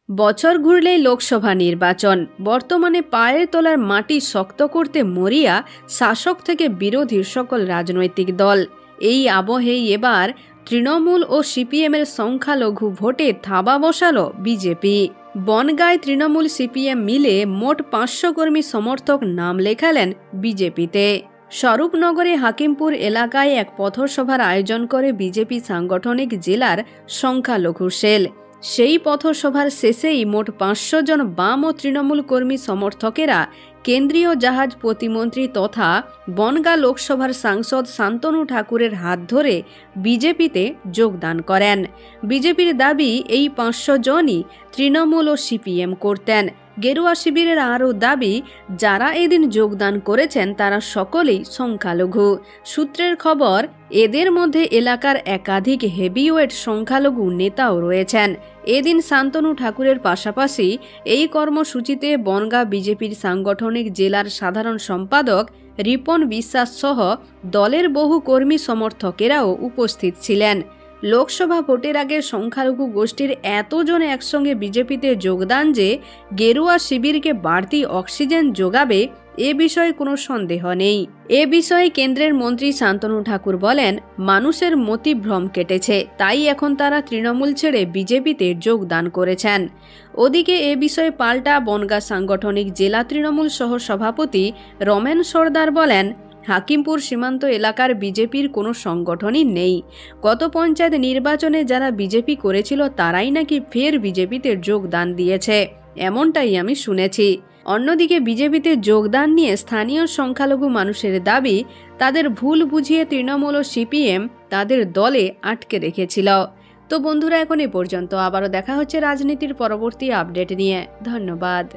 বছর ঘুরলেই লোকসভা নির্বাচন। বর্তমানে পায়ের তলার মাটি শক্ত করতে মরিয়া শাসক থেকে বিরোধীর সকল রাজনৈতিক দল। এই আবহেই এবার তৃণমূল ও সিপিএমের সংখ্যালঘু ভোটে থাবা বসালো বিজেপি। বনগাঁয় তৃণমূল সিপিএম মিলে মোট 500 কর্মী সমর্থক নাম লেখালেন বিজেপিতে। স্বরূপনগরে হাকিমপুর এলাকায় এক পথসভার আয়োজন করে বিজেপি সাংগঠনিক জেলার সংখ্যালঘু সেল। সেই পথসভার শেষেই মোট 500 জন বাম ও তৃণমূল কর্মী সমর্থকেরা কেন্দ্রীয় জাহাজ প্রতিমন্ত্রী তথা বনগাঁ লোকসভার সাংসদ শান্তনু ঠাকুরের হাত ধরে বিজেপিতে যোগদান করেন। বিজেপির দাবি এই 500 জনই তৃণমূল ও সিপিএম করতেন। গেরুয়া শিবিরের আরও দাবি, যারা এদিন যোগদান করেছেন তারা সকলেই সংখ্যালঘু। সূত্রের খবর, এদের মধ্যে এলাকার একাধিক হেভিওয়েট সংখ্যালঘু নেতাও রয়েছেন। এদিন শান্তনু ঠাকুরের পাশাপাশি এই কর্মসূচিতে বনগাঁ বিজেপির সাংগঠনিক জেলার সাধারণ সম্পাদক রিপন বিশ্বাস সহ দলের বহু কর্মী সমর্থকেরাও উপস্থিত ছিলেন। লোকসভা ভোটের আগে সংখ্যালঘু গোষ্ঠীর এতজন একসঙ্গে বিজেপিতে যোগদান যে গেরুয়া শিবিরকে বাড়তি অক্সিজেন যোগাবে এ বিষয়ে কোনো সন্দেহ নেই। এ বিষয়ে কেন্দ্রের মন্ত্রী শান্তনু ঠাকুর বলেন, মানুষের মতিভ্রম কেটেছে, তাই এখন তারা তৃণমূল ছেড়ে বিজেপিতে যোগদান করেছেন। ওদিকে এ বিষয়ে পাল্টা বনগাঁ সাংগঠনিক জেলা তৃণমূল সহ সভাপতি রমেন সর্দার বলেন, হাকিমপুর সীমান্ত এলাকার বিজেপির কোনো সংগঠনই নেই। গত পঞ্চায়েত নির্বাচনে যারা বিজেপি করেছিল তারাই নাকি ফের বিজেপিতে যোগদান দিয়েছে, এমনটাই আমি শুনেছি। অন্যদিকে বিজেপিতে যোগদান নিয়ে স্থানীয় সংখ্যালঘু মানুষের দাবি, তাদের ভুল বুঝিয়ে তৃণমূল ও সিপিএম তাদের দলে আটকে রেখেছিল। তো বন্ধুরা, এখন এ পর্যন্ত। আবারও দেখা হচ্ছে রাজনীতির পরবর্তী আপডেট নিয়ে। ধন্যবাদ।